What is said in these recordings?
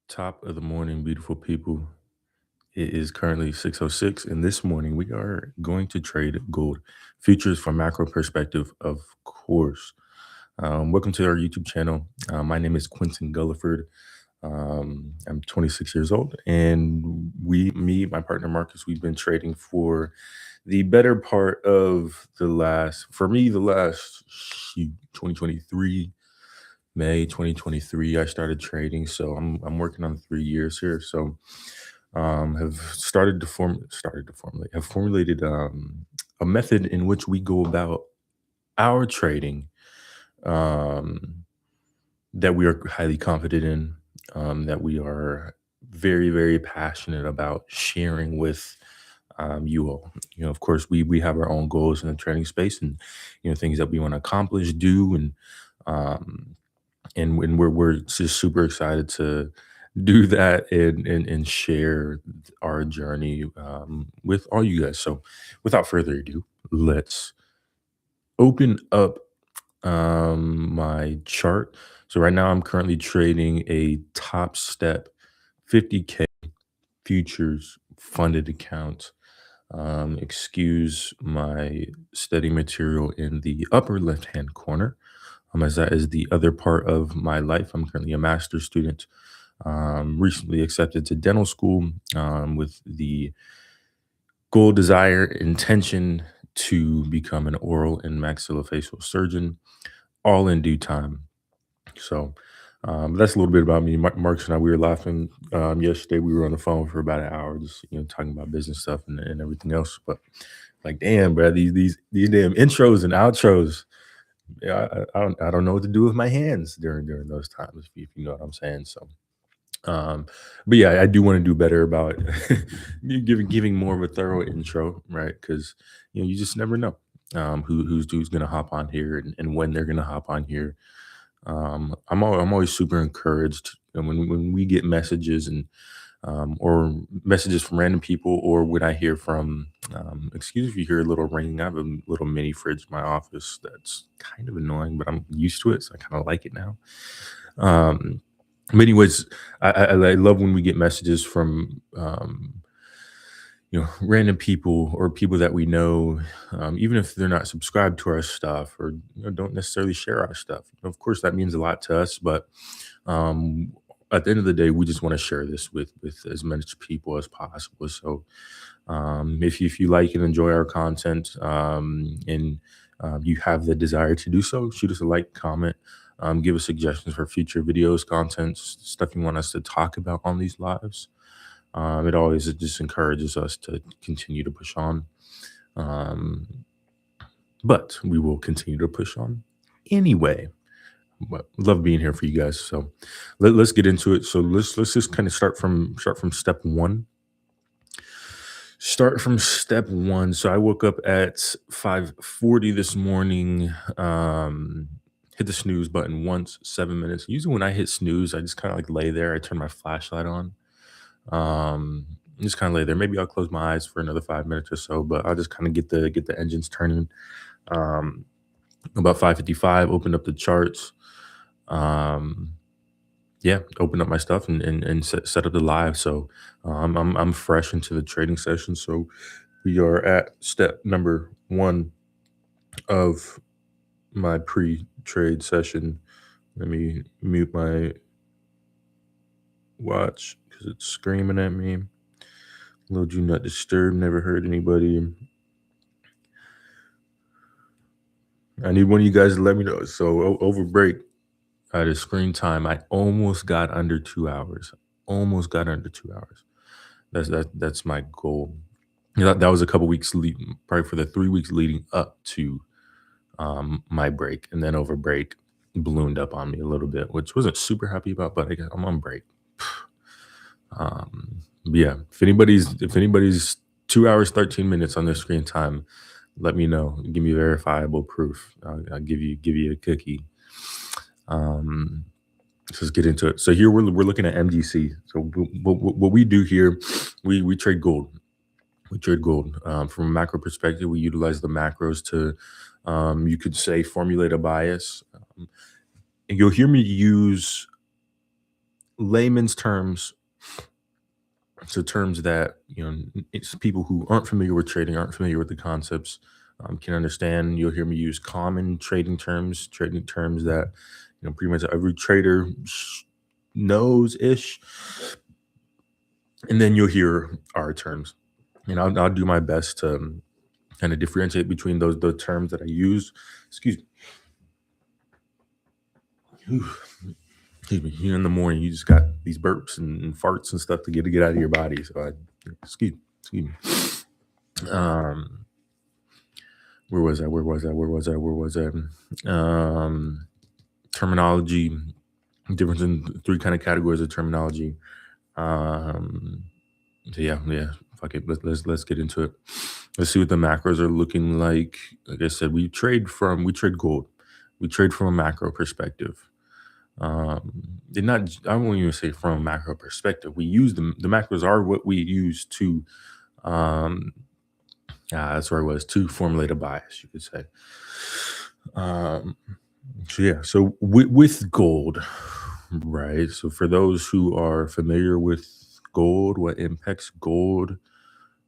Top of the morning, beautiful people. It is currently 6:06, and this morning we are going to trade gold futures from macro perspective, of course. Welcome to our YouTube channel. My name is Quentin Gulliford. I'm 26 years old, and my partner Marcus, we've been trading for the better part of the last 2023. May 2023, I started trading, so I'm working on 3 years here. So have have formulated a method in which we go about our trading, um, that we are highly confident in, that we are very, very passionate about sharing with you all. Of course, we have our own goals in the trading space, and things that we want to accomplish, do, um, and we're just super excited to do that and share our journey with all you guys. So, without further ado, let's open up my chart. So right now I'm currently trading a Top Step 50K futures funded account. Excuse my study material in the upper left hand corner, as that is the other part of my life. I'm currently a master's student, recently accepted to dental school, with the goal, desire, intention to become an oral and maxillofacial surgeon, all in due time. So that's a little bit about me. Marcus and I, we were laughing yesterday. We were on the phone for about an hour, just talking about business stuff and everything else. But like, damn, bro, these damn intros and outros. Yeah, I don't know what to do with my hands during those times, if you know what I'm saying. So, um, but yeah, I do want to do better about giving more of a thorough intro, right? Because you just never know who's gonna hop on here and when they're gonna hop on here. I'm always super encouraged, when we get messages and or messages from random people, or when I hear from, excuse if you hear a little ringing. I have a little mini fridge in my office that's kind of annoying, but I'm used to it, so I kind of like it now. Um, but anyways, I love when we get messages from random people or people that we know, even if they're not subscribed to our stuff or don't necessarily share our stuff. Of course, that means a lot to us, but um, at the end of the day, we just want to share this with as many people as possible. So, if you like and enjoy our content, and you have the desire to do so, shoot us a like, comment, give us suggestions for future videos, content, stuff you want us to talk about on these lives. It always just encourages us to continue to push on. Um, but we will continue to push on anyway. But love being here for you guys. So let's get into it. So let's just kind of start from step one. Start from step one. So I woke up at 5:40 this morning. Hit the snooze button once, 7 minutes. Usually when I hit snooze, I just kind of like lay there. I turn my flashlight on. Um, just kind of lay there. Maybe I'll close my eyes for another 5 minutes or so, but I'll just kind of get the engines turning. Um, about 5:55, opened up the charts. Um, yeah, opened up my stuff and set up the live. So I'm fresh into the trading session. So we are at step number one of my pre-trade session. Let me mute my watch because it's screaming at me. Little do not disturb. Never hurt anybody. I need one of you guys to let me know. So over break, the screen time, I almost got under 2 hours. Almost got under 2 hours. That's my goal. That was a couple weeks leading, probably for the 3 weeks leading up to my break, and then over break ballooned up on me a little bit, which wasn't super happy about. But I'm on break. But yeah, if anybody's 2 hours 13 minutes on their screen time, let me know. Give me verifiable proof. I'll give you a cookie. Let's just get into it. So here we're looking at MGC. So what we do here, we trade gold. We trade gold. From a macro perspective, we utilize the macros to, you could say, formulate a bias. And you'll hear me use layman's terms, so terms that it's people who aren't familiar with trading, aren't familiar with the concepts, can understand. You'll hear me use common trading terms that pretty much every trader knows ish, and then you'll hear our terms, and I'll do my best to kind of differentiate between the terms that I use. Excuse me. Whew. Excuse me. In the morning, you just got these burps and farts and stuff to get out of your body. So excuse me. Where was I? Terminology. Difference in three kind of categories of terminology. So yeah. Fuck it. Let's get into it. Let's see what the macros are looking like. Like I said, we trade gold. We trade from a macro perspective. Did not I won't even say from a macro perspective. We use the macros are what we use to that's where it was, to formulate a bias, you could say. So with gold, right? So for those who are familiar with gold, what impacts gold,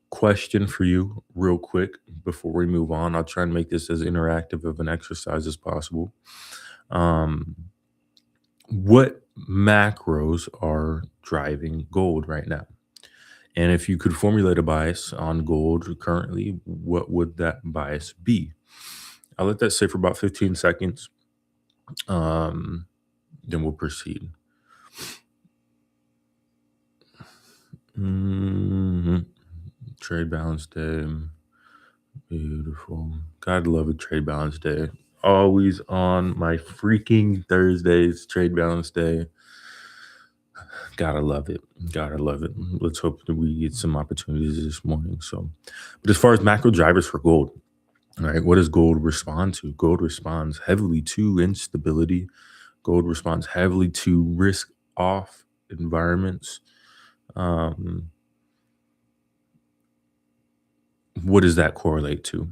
question for you real quick before we move on. I'll try and make this as interactive of an exercise as possible. What macros are driving gold right now? And if you could formulate a bias on gold currently, what would that bias be? I'll let that sit for about 15 seconds. Then we'll proceed. Trade balance day. Beautiful. Gotta love a trade balance day. Always on my freaking Thursdays, trade balance day. Gotta love it. Let's hope that we get some opportunities this morning. But as far as macro drivers for gold, all right, what does gold respond to? Gold responds heavily to instability. Gold responds heavily to risk off environments. What does that correlate to?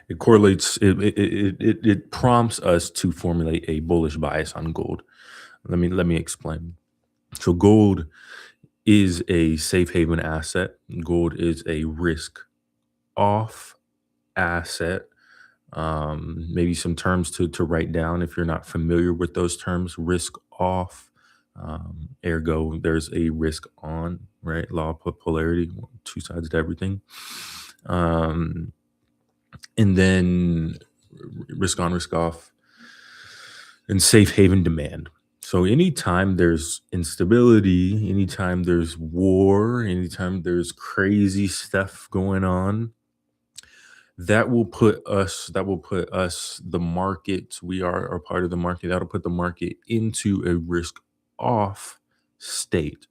It correlates, it prompts us to formulate a bullish bias on gold. Let me explain. So gold is a safe haven asset. Gold is a risk off asset. Maybe some terms to write down if you're not familiar with those terms. Risk off, ergo, there's a risk on, right? Law of polarity, two sides to everything. And then risk on, risk off, and safe haven demand. So anytime there's instability, anytime there's war, anytime there's crazy stuff going on, that will put us, the market, we are part of the market, that'll put the market into a risk off state.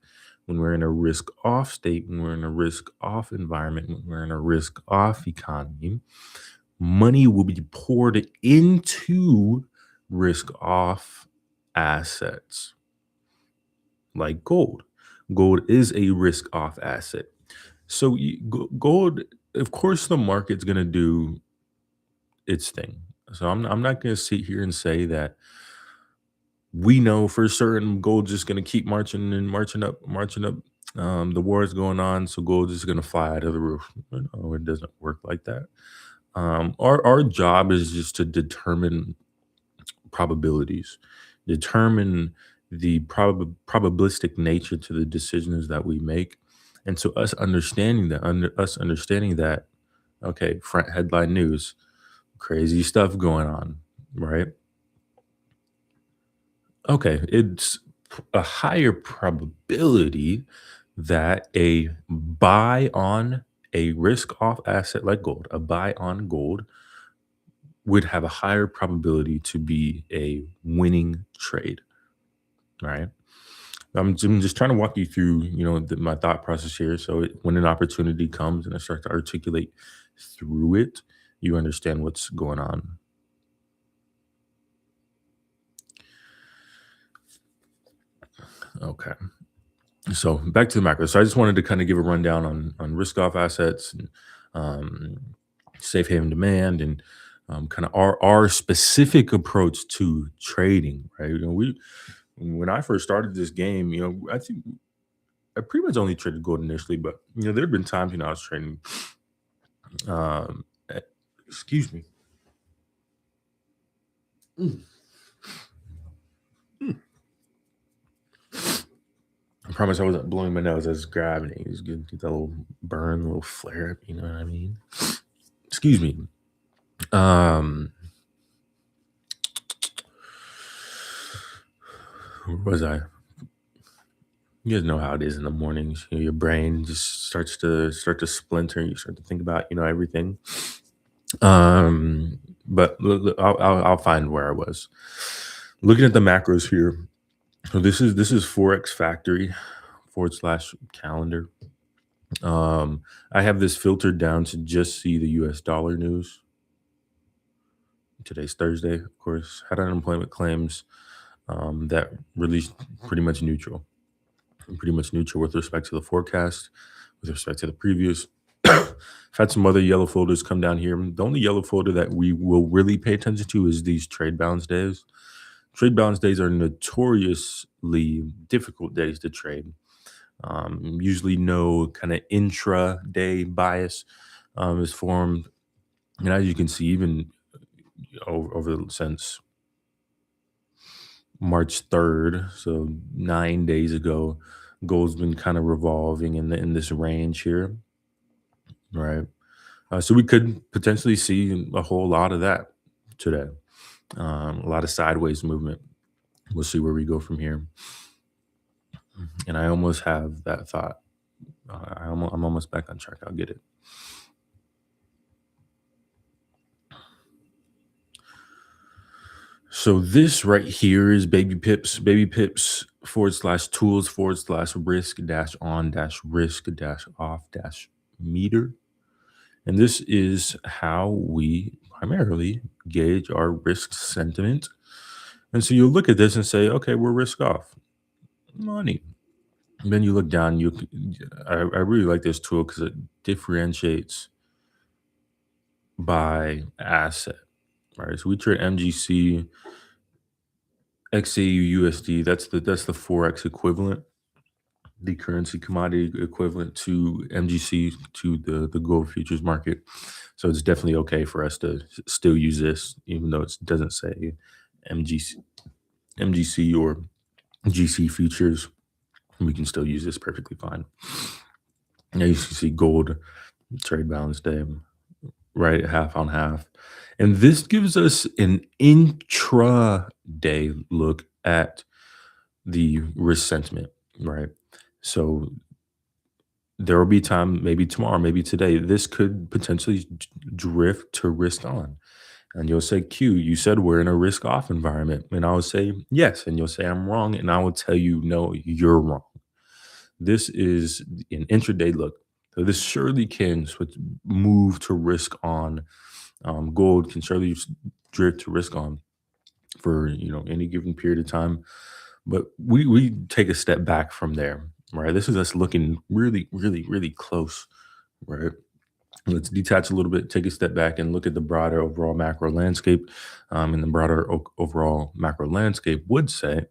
When we're in a risk off state, when we're in a risk off environment, when we're in a risk off economy, money will be poured into risk off assets like gold. Gold is a risk off asset. So gold, of course, the market's going to do its thing. So I'm not going to sit here and say that we know for certain gold's just going to keep marching and marching up. The war is going on, so gold is going to fly out of the roof. No, it doesn't work like that. Our job is just to determine probabilities, determine the probabilistic nature to the decisions that we make, and so us understanding that, okay, front headline news, crazy stuff going on, right? Okay, it's a higher probability that a buy on a risk off asset like gold, a buy on gold would have a higher probability to be a winning trade, right? I'm just trying to walk you through, my thought process here. So when an opportunity comes and I start to articulate through it, you understand what's going on. Okay. So back to the macro. So I just wanted to kind of give a rundown on risk off assets and safe haven demand and kind of our specific approach to trading, right? We when I first started this game, I think I pretty much only traded gold initially, but there have been times I was trading. Um, eh, excuse me. Mm, mm. I promise I wasn't blowing my nose. I was grabbing it. It was good. Get that little burn, a little flare up. You know what I mean? Excuse me. Um, where was I? You guys know how it is in the mornings. Your brain just starts to splinter. You start to think about everything. But I'll find where I was. Looking at the macros here. So this is Forex Factory / calendar. I have this filtered down to just see the US dollar news. Today's Thursday, of course. Had unemployment claims that released pretty much neutral. Pretty much neutral with respect to the forecast, with respect to the previous. I've had some other yellow folders come down here. The only yellow folder that we will really pay attention to is these trade balance days. Trade balance days are notoriously difficult days to trade. Usually, no kind of intra-day bias is formed, and as you can see, even since March 3rd, so 9 days ago, gold's been kind of revolving in this range here, right? So we could potentially see a whole lot of that today. A lot of sideways movement. We'll see where we go from here. And I almost have that thought. I'm almost back on track. I'll get it. So this right here is baby pips /tools /risk -on -risk -off -meter. And this is how we primarily gauge our risk sentiment. And so you look at this and say, okay, we're risk off. Money. And then you look down, I really like this tool because it differentiates by asset. Right. So we trade MGC, XAU USD. That's the Forex equivalent, the currency commodity equivalent to MGC, to the gold futures market. So it's definitely okay for us to still use this, even though it doesn't say MGC or GC futures. We can still use this perfectly fine. Now you see gold trade balance day, right? Half on half. And this gives us an intra-day look at the risk sentiment, right? So there will be time, maybe tomorrow, maybe today, this could potentially drift to risk on. And you'll say, Q, you said we're in a risk off environment. And I will say, yes. And you'll say, I'm wrong. And I will tell you, no, you're wrong. This is an intraday look. So this surely can move to risk on. Gold can surely drift to risk on for any given period of time. But we take a step back from there, right? This is us looking really, really, really close, right? Let's detach a little bit, take a step back, and look at the broader overall macro landscape. And the broader overall macro landscape would say,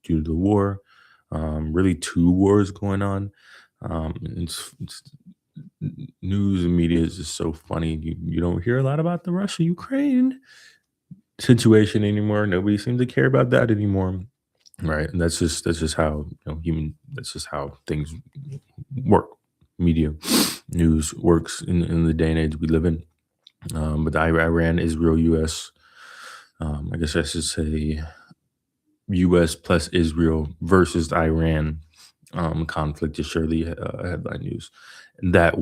due to the war, really two wars going on. It's news and media is just so funny. You don't hear a lot about the Russia Ukraine situation anymore. Nobody seems to care about that anymore, right? And that's just how human. That's just how things work. Media, news works in the day and age we live in. But the Iran, Israel, U.S. I guess I should say U.S. plus Israel versus Iran conflict is surely headline news. And that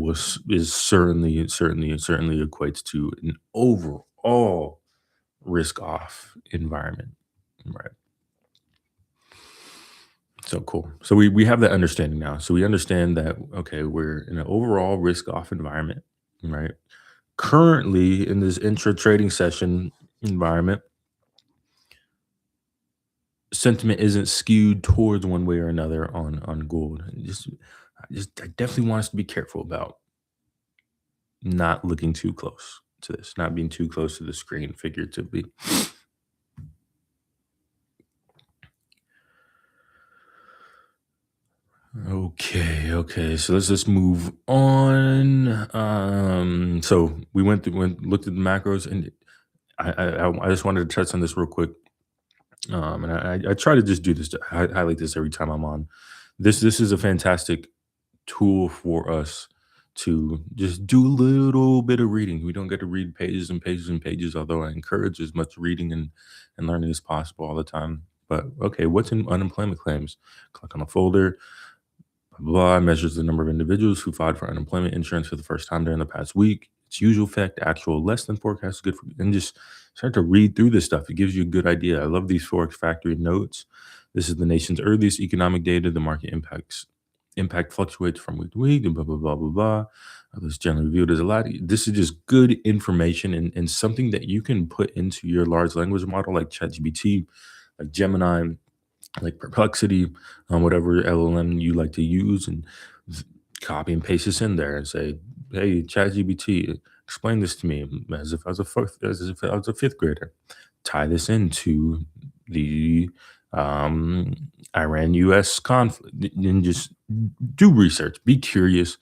is certainly equates to an overall risk off environment. Right. So cool. So we have that understanding now. So we understand that okay, we're in an overall risk off environment, right? Currently in this intra trading session environment, sentiment isn't skewed towards one way or another on gold. I definitely want us to be careful about not looking too close. to this, not being too close to the screen figuratively. Okay. So let's just move on. So we went looked at the macros, and I just wanted to touch on this real quick. And I try to just do this to highlight this every time I'm on. This is a fantastic tool for us to just do a little bit of reading. We don't get to read pages and pages and pages, although I encourage as much reading and learning as possible all the time. But okay, what's in unemployment claims? Click on a folder. Blah measures the number of individuals who filed for unemployment insurance for the first time during the past week. Its usual effect, actual less than forecast is good for, and just start to read through this stuff. It gives you a good idea. I love these Forex Factory notes. This is the nation's earliest economic data. The market impact fluctuates from week to week, and blah blah blah blah blah. This generally viewed as a lot. This is just good information and something that you can put into your large language model like ChatGPT, like Gemini, like Perplexity, whatever LLM you like to use, and copy and paste this in there and say, "Hey, ChatGPT, explain this to me as if I was a fifth grader. Tie this into the um, Iran-U.S. conflict, and just do research. Be curious,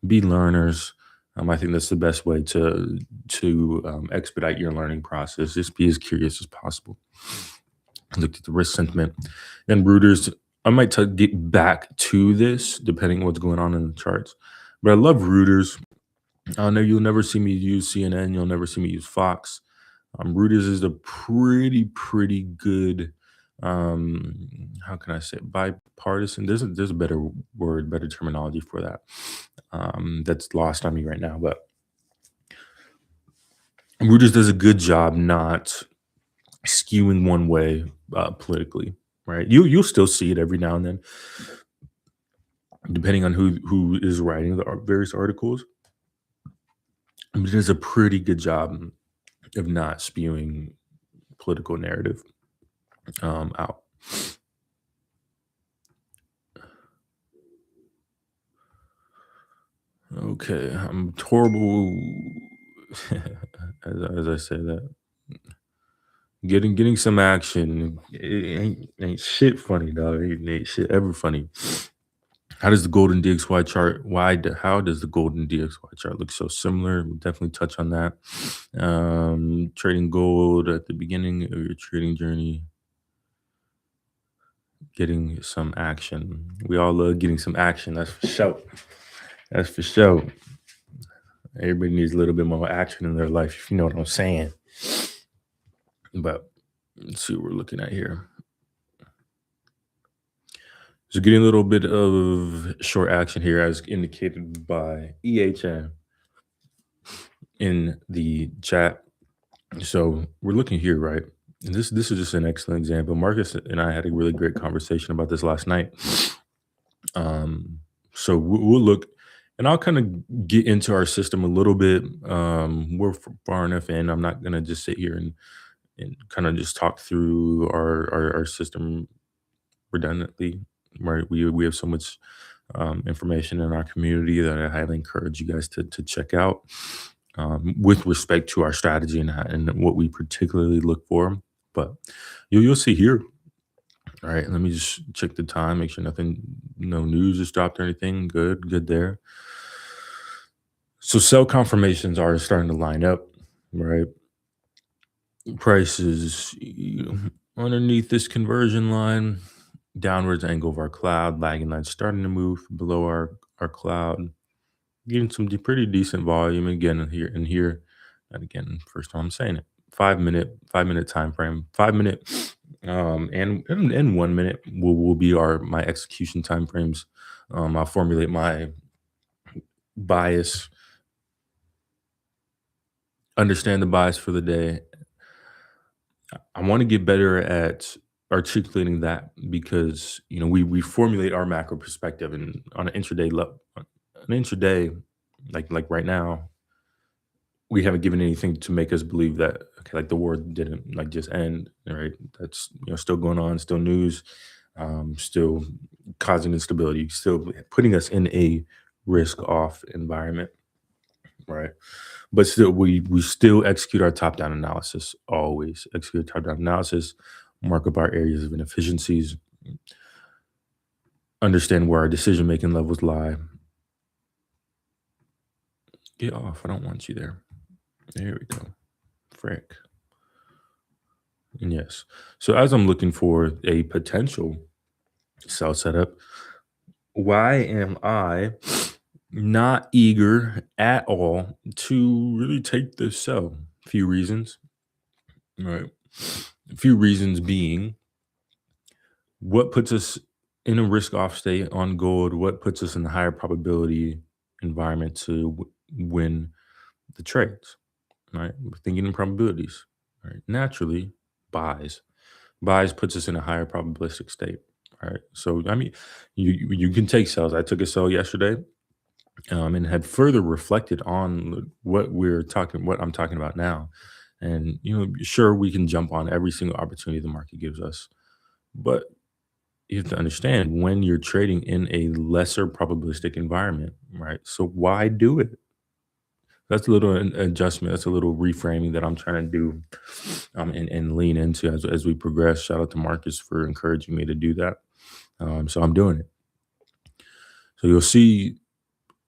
be learners." I think that's the best way to expedite your learning process. Just be as curious as possible. Looked at the risk sentiment and Reuters. I might get back to this depending on what's going on in the charts, but I love Reuters. I know you'll never see me use CNN. You'll never see me use Fox. Reuters is a pretty good. How can I say it? Bipartisan? There's a better word, better terminology for that. That's lost on me right now, but Reuters does a good job not skewing one way politically, right? You'll still see it every now and then, depending on who is writing the various articles. But it does a pretty good job of not spewing political narrative out. Okay, I'm horrible. as I say that, getting some action. It ain't shit funny, dog. It ain't shit ever funny. How does the golden DXY chart? How does the golden DXY chart look so similar? We'll definitely touch on that. Trading gold at the beginning of your trading journey, getting some action. We all love getting some action. That's for sure. That's for sure. Everybody needs a little bit more action in their life, if you know what I'm saying. But let's see what we're looking at here. So getting a little bit of short action here, as indicated by EHN in the chat. So we're looking here, right? And this is just an excellent example. Marcus and I had a really great conversation about this last night. So we'll look, and I'll kind of get into our system a little bit. We're far enough in. I'm not gonna just sit here and kind of just talk through our system redundantly, right? We have so much information in our community that I highly encourage you guys to check out with respect to our strategy and what we particularly look for. But you'll see here. All right, let me just check the time, make sure no news has dropped or anything. Good there. So sell confirmations are starting to line up, right? Prices underneath this conversion line, downwards angle of our cloud, lagging line starting to move below our cloud, getting some pretty decent volume again here and here. And again, first time I'm saying it. 5 minute time frame. 5 minute and 1 minute will be my execution time frames. I'll formulate my bias, understand the bias for the day. I want to get better at articulating that because we formulate our macro perspective and on an intraday level, an intraday like right now, we haven't given anything to make us believe that okay, like the war didn't like just end, right? That's still going on, still news, still causing instability, still putting us in a risk off environment, right? but still we still execute our top down analysis, always execute top down analysis, mark up our areas of inefficiencies, understand where our decision making levels lie. Get off, I don't want you there. There we go. Frick. And yes, so as I'm looking for a potential sell setup, why am I not eager at all to really take this sell? Few reasons, right? A few reasons being what puts us in a risk off state on gold, what puts us in a higher probability environment to win the trades, right? We're thinking in probabilities, right? Naturally, buys. Buys puts us in a higher probabilistic state, right? So, I mean, you can take sells. I took a sell yesterday, and had further reflected on what I'm talking about now. And, sure, we can jump on every single opportunity the market gives us, but you have to understand when you're trading in a lesser probabilistic environment, right? So why do it? That's a little adjustment. That's a little reframing that I'm trying to do, and lean into as we progress. Shout out to Marcus for encouraging me to do that. So I'm doing it. So you'll see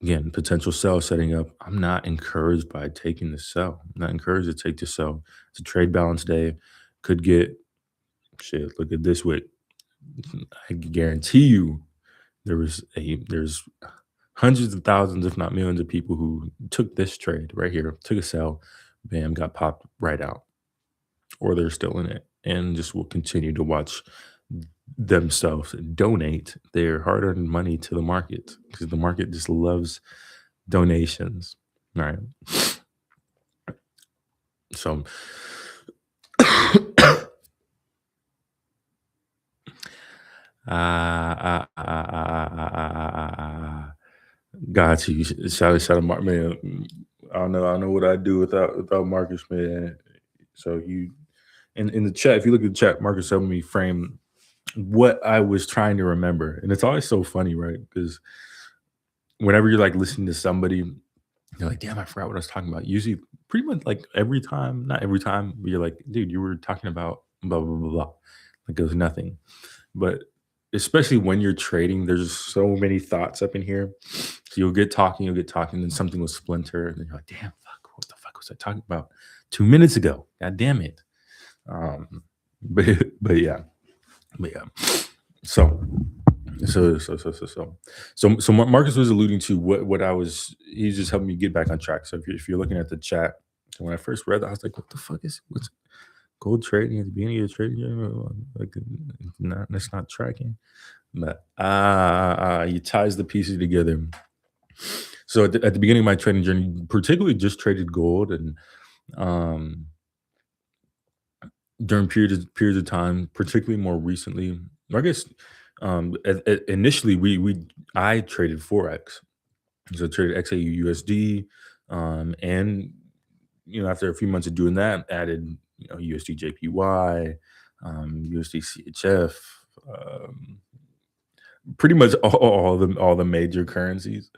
again potential sell setting up. I'm not encouraged by taking the sell. I'm not encouraged to take the sell. It's a trade balance day. Could get shit. Look at this wick. I guarantee you there's hundreds of thousands, if not millions, of people who took this trade right here, took a sell, bam, got popped right out, or they're still in it, and just will continue to watch themselves donate their hard-earned money to the market because the market just loves donations. All right. So got you. Shout out, man. I don't know what I'd do without Marcus, man. So you in the chat, if you look at the chat, Marcus helped me frame what I was trying to remember, and it's always so funny, right? Because whenever you're like listening to somebody, you're like, "Damn, I forgot what I was talking about." Usually, pretty much like every time, not every time, but you're like, "Dude, you were talking about blah blah blah blah." Like it was nothing. But especially when you're trading, there's so many thoughts up in here. So you'll get talking, and something will splinter, and then you're like, "Damn, fuck, what the fuck was I talking about 2 minutes ago? God damn it!" But but yeah, but yeah. So so Marcus was alluding to what I was. He's just helping me get back on track. So if you're looking at the chat, when I first read that, I was like, "What the fuck is what's gold trading at the beginning of the trading journey? Like, not that's not tracking." But he ties the pieces together. So at the beginning of my trading journey, particularly just traded gold, and um, during periods of time, particularly more recently, I guess initially I traded forex, so I traded XAU USD, and after a few months of doing that, added USD JPY, USD CHF, pretty much all the major currencies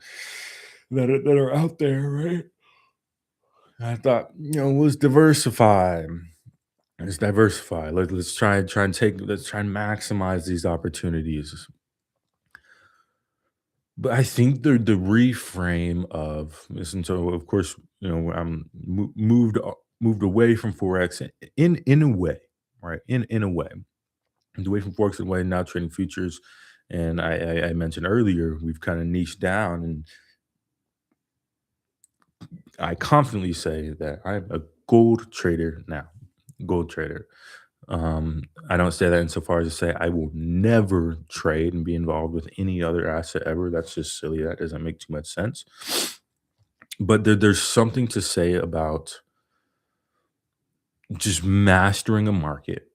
that are out there, right? I thought, let's diversify. Let's diversify. Let's try and maximize these opportunities. But I think the reframe of this, and so of course, I'm moved away from forex in a way, right? In a way, moved away from forex in a way. Now trading futures, and I mentioned earlier we've kind of niched down, and I confidently say that I'm a gold trader now. Gold trader. I don't say that insofar as to say I will never trade and be involved with any other asset ever. That's just silly. That doesn't make too much sense. But there's something to say about just mastering a market,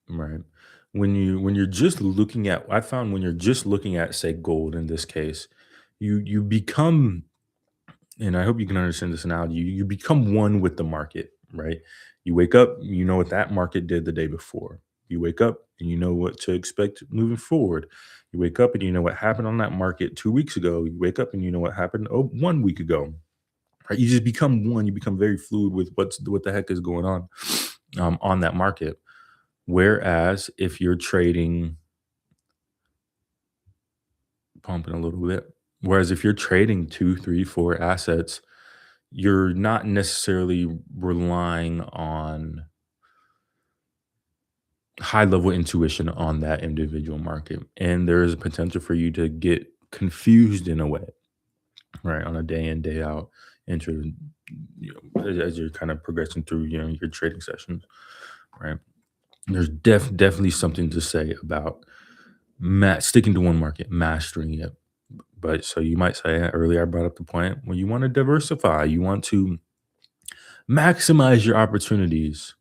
right? When you're just looking at, I found when you're just looking at, say, gold in this case, you become, and I hope you can understand this analogy. You become one with the market, right? You wake up, you know what that market did the day before. You wake up and you know what to expect moving forward. You wake up and you know what happened on that market 2 weeks ago. You wake up and you know what happened 1 week ago. right? You just become one. You become very fluid with what the heck is going on that market. Whereas if you're trading, pumping a little bit. Whereas if you're trading two, three, four assets, you're not necessarily relying on high level intuition on that individual market. And there is a potential for you to get confused in a way, right? On a day in, day out, into, as you're kind of progressing through, your trading sessions, right? There's definitely something to say about sticking to one market, mastering it. But so you might say, earlier I brought up the point when you want to diversify, you want to maximize your opportunities.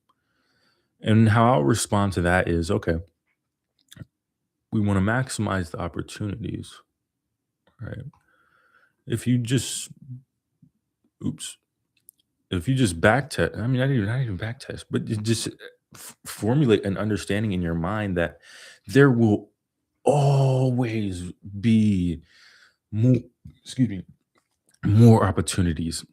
And how I'll respond to that is, okay, we want to maximize the opportunities, right? If you just, oops, if you just back test, I mean, not even back test, but you just formulate an understanding in your mind that there will always be more, excuse me, more opportunities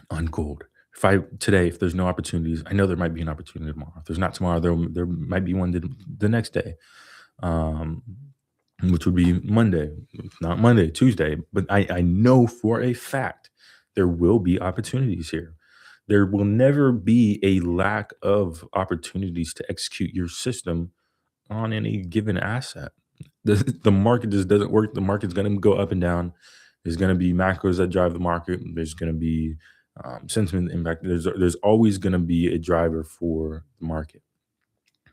on gold. If there's no opportunities, I know there might be an opportunity tomorrow. If there's not tomorrow, there might be one the next day, um, which would be Monday, if not Monday, Tuesday. But I know for a fact there will be opportunities here. There will never be a lack of opportunities to execute your system on any given asset. The market just doesn't work. The market's going to go up and down. There's going to be macros that drive the market. There's going to be sentiment impact. There's always going to be a driver for the market,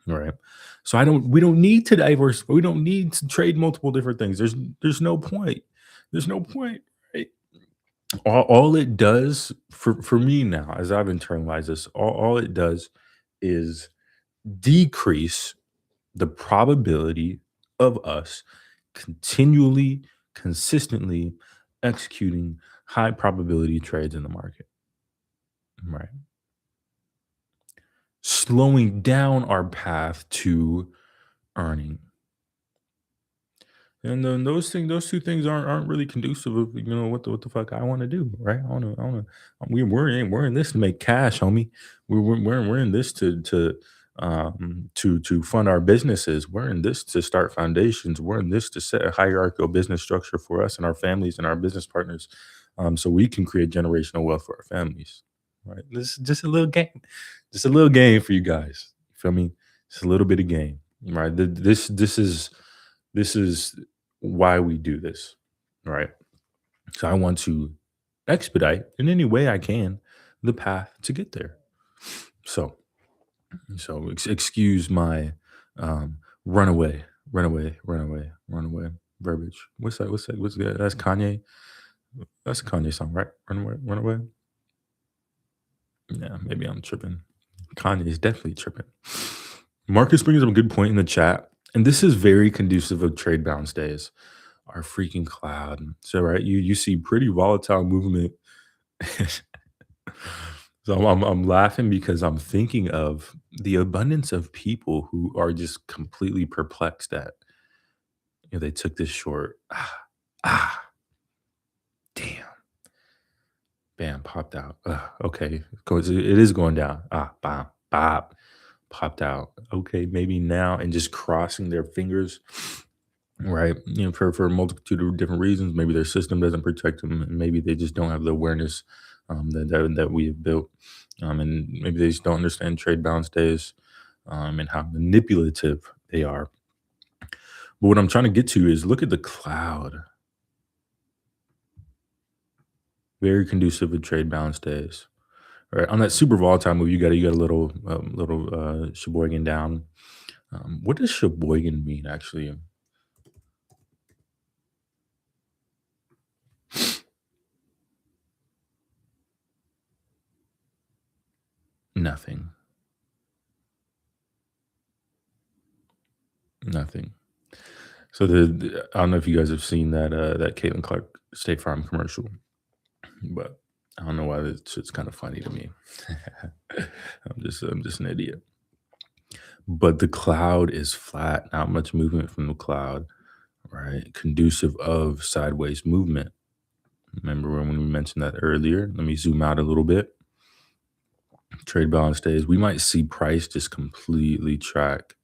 right? So we don't need to diverse. We don't need to trade multiple different things. There's no point. There's no point, right? All it does for me now, as I've internalized this, all it does is decrease the probability of us continually, consistently executing high probability trades in the market, right? Slowing down our path to earning. And then those two things aren't really conducive of what the fuck I want to do, right? We're in this to make cash, homie. We're in this to fund our businesses. We're in this to start foundations. We're in this to set a hierarchical business structure for us and our families and our business partners, so we can create generational wealth for our families. Right? This is just a little game for you guys. You feel me? Just a little bit of game. Right? This is why we do this, right? So I want to expedite in any way I can the path to get there. So excuse my runaway, runaway verbiage. What's that? What's that? What's that? That's Kanye. That's a Kanye song, right? Runaway. Yeah, maybe I'm tripping. Kanye is definitely tripping. Marcus brings up a good point in the chat, and this is very conducive of trade bounce days. Our freaking cloud. So right, you see pretty volatile movement. So I'm laughing because I'm thinking of the abundance of people who are just completely perplexed at, they took this short. Ah, damn. Bam, popped out. Okay, it is going down. Bop, bop, popped out. Okay, maybe now, and just crossing their fingers, right? For a multitude of different reasons. Maybe their system doesn't protect them, and maybe they just don't have the awareness that we have built, and maybe they just don't understand trade balance days, and how manipulative they are. But what I'm trying to get to is look at the cloud. Very conducive with trade balance days. Right on that super volatile move, you got a little Sheboygan down. What does Sheboygan mean actually? Nothing. Nothing. So I don't know if you guys have seen that Caitlin Clark State Farm commercial, but I don't know why this shit's kind of funny to me. I'm just an idiot. But the cloud is flat, not much movement from the cloud, right? Conducive of sideways movement, Remember when we mentioned that earlier? Let me zoom out a little bit. Trade balance days, we might see price just completely track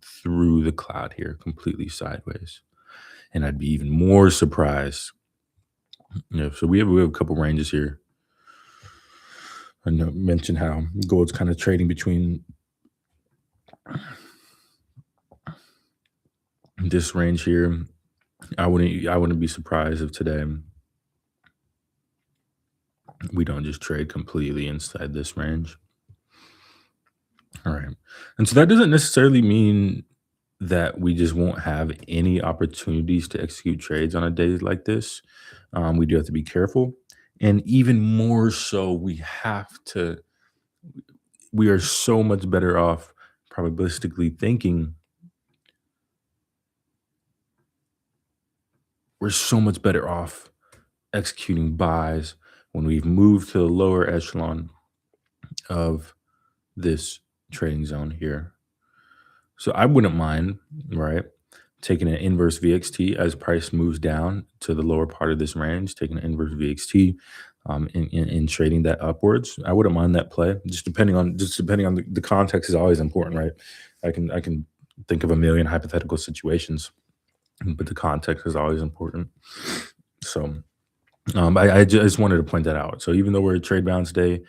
through the cloud here, completely sideways. And I'd be even more surprised. So we have a couple ranges here. I know, mentioned how gold's kind of trading between this range here. I wouldn't be surprised if today we don't just trade completely inside this range. All right. And so that doesn't necessarily mean that we just won't have any opportunities to execute trades on a day like this. We do have to be careful. And even more so, we are so much better off probabilistically thinking. We're so much better off executing buys when we've moved to the lower echelon of this trading zone here. So I wouldn't mind, right, taking an inverse VXT as price moves down to the lower part of this range, taking an inverse VXT in trading that upwards. I wouldn't mind that play. Just depending on the context is always important, right? I can think of a million hypothetical situations, but the context is always important. So I just wanted to point that out. So even though we're at trade balance day,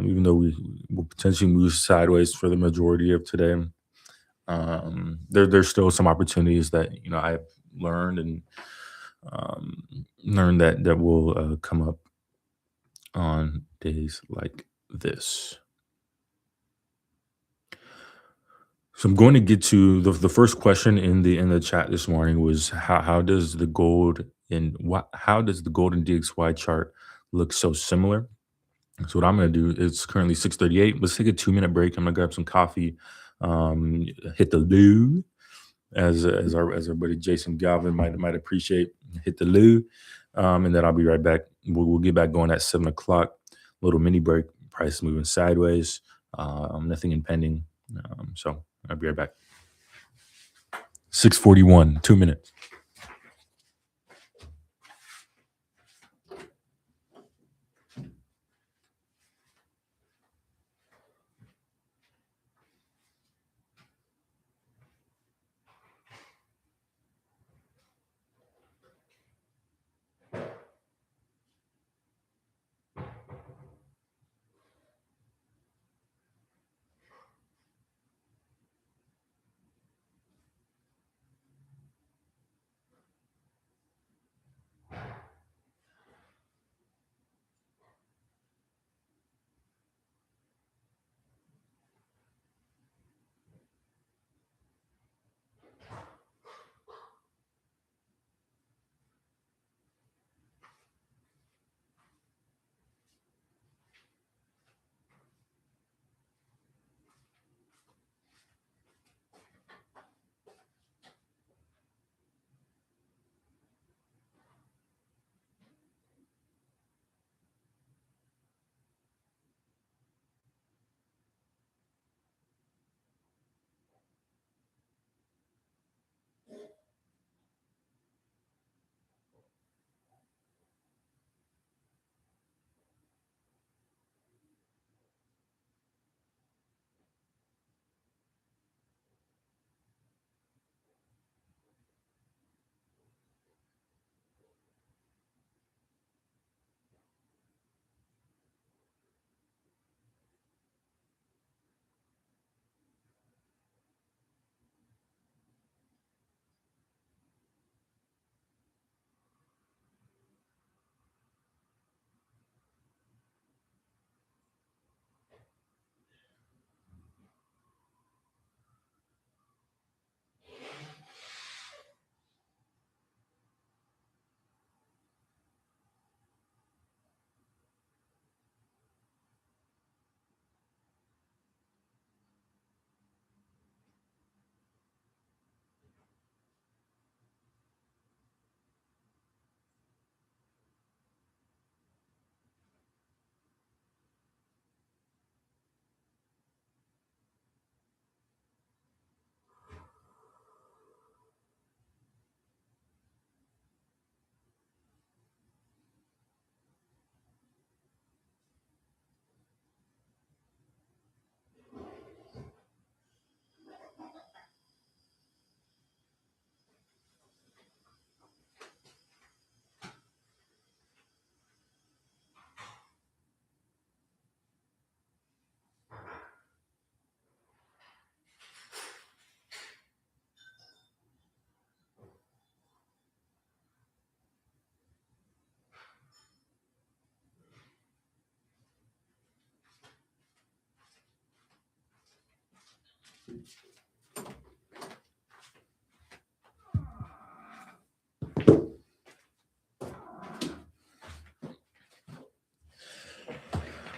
even though we will potentially move sideways for the majority of today, there's still some opportunities that I've learned and um, learned that will come up on days like this. So I'm going to get to the first question in the chat this morning was how does the gold and what how does the golden DXY chart look so similar? So what I'm gonna do, it's currently 6:38. Let's take a 2-minute break. I'm gonna grab some coffee, hit the loo, as our buddy Jason Galvin might appreciate. Hit the loo, and then I'll be right back. We'll get back going at 7 o'clock. Little mini break. Price moving sideways. Nothing impending. So I'll be right back. 6:41. 2 minutes.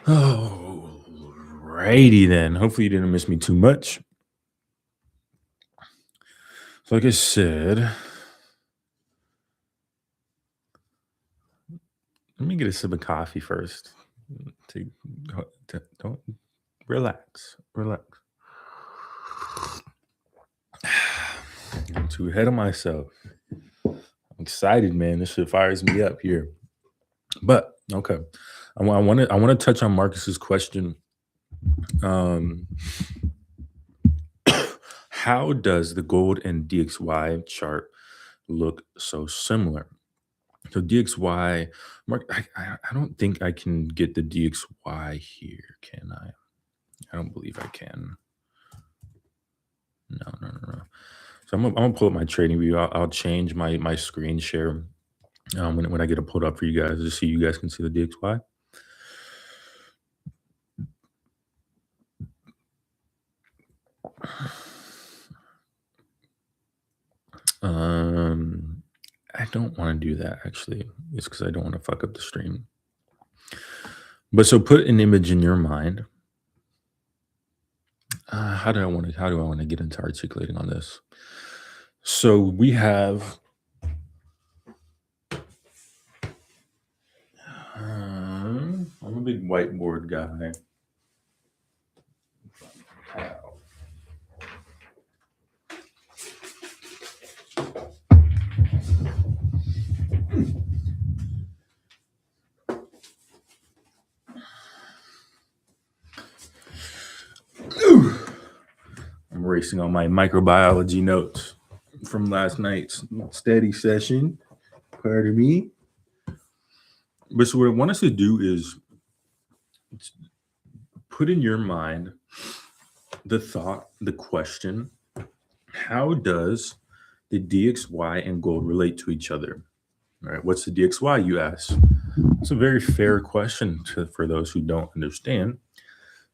Alrighty then. Hopefully you didn't miss me too much. So like I said, let me get a sip of coffee first. To, don't relax, relax. I'm too ahead of myself. I'm excited, man. This shit fires me up here. But okay, I want to touch on Marcus's question. Um, how does the gold and DXY chart look so similar? So DXY, Mark, I don't think I can get the DXY here, can I? I don't believe I can. No, no, no, no. So I'm gonna pull up my trading view. I'll change my screen share when I get it pulled up for you guys, just so you guys can see the DXY. I don't want to do that actually. It's because I don't want to fuck up the stream. But so put an image in your mind. How do I want to get into articulating on this? So we have I'm a big whiteboard guy. I'm racing on my microbiology notes from last night's study session. Pardon me. But so what I want us to do is put in your mind the thought, the question, how does the DXY and gold relate to each other? All right, what's the DXY, you ask? It's a very fair question for those who don't understand,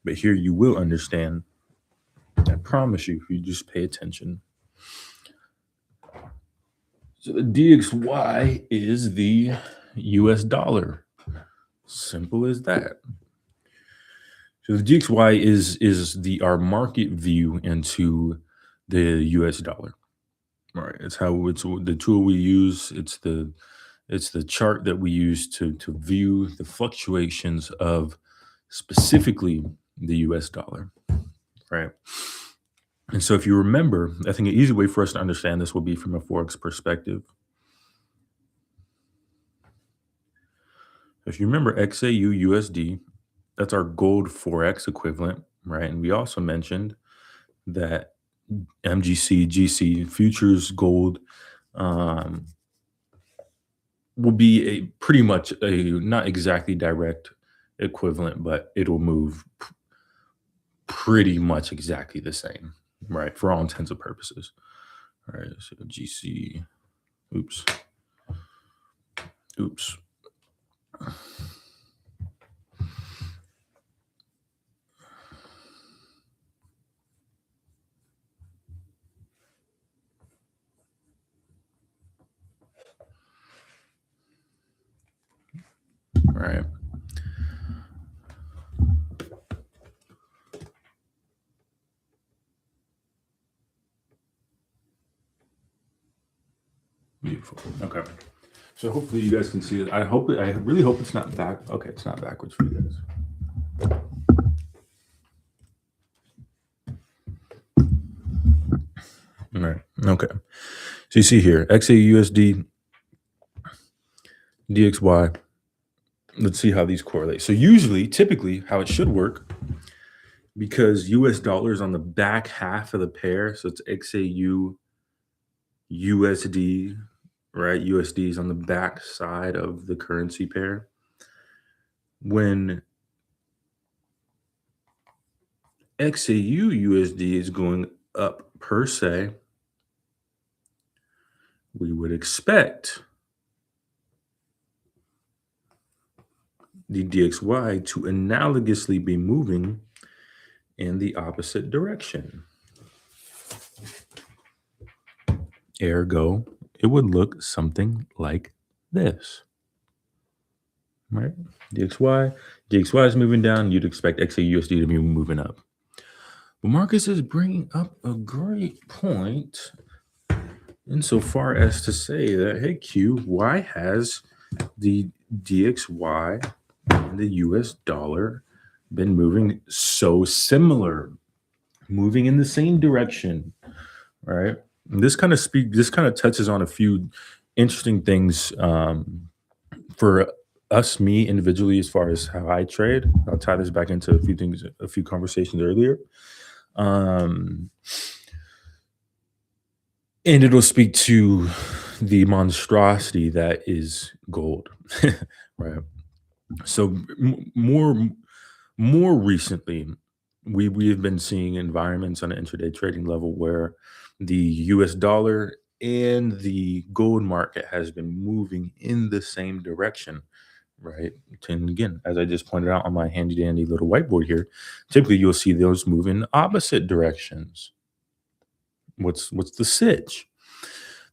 but here you will understand. I promise you, if you just pay attention. So the DXY is the US dollar. Simple as that. So the DXY is our market view into the US dollar. All right. It's the tool we use. It's the chart that we use to view the fluctuations of specifically the US dollar. Right. And so if you remember, I think an easy way for us to understand this will be from a Forex perspective. If you remember XAU USD, that's our gold Forex equivalent, right? And we also mentioned that MGC, GC, futures gold will be a pretty much a not exactly direct equivalent, but it'll move pretty much exactly the same, right? For all intents and purposes. All right, so GC, oops. All right. Beautiful. Okay. So hopefully you guys can see it. I really hope it's not back. Okay, it's not backwards for you guys. All right. Okay. So you see here, XAUSD, DXY. Let's see how these correlate. So usually, typically, how it should work, because US dollar is on the back half of the pair, so it's XAU USD, right? USD is on the back side of the currency pair. When XAU USD is going up per se, we would expect the DXY to analogously be moving in the opposite direction. Ergo, it would look something like this. right? DXY, DXY is moving down. You'd expect XAUSD to be moving up. But Marcus is bringing up a great point insofar as to say that, hey, Q, why has the DXY and the US dollar been moving so similar, moving in the same direction, right? And this kind of touches on a few interesting things for us, me individually, as far as how I trade. I'll tie this back into a few things, a few conversations earlier. Um, and it'll speak to the monstrosity that is gold, right? So more recently, we have been seeing environments on an intraday trading level where the U.S. dollar and the gold market has been moving in the same direction, right? And again, as I just pointed out on my handy dandy little whiteboard here, typically you'll see those move in opposite directions. What's the sitch?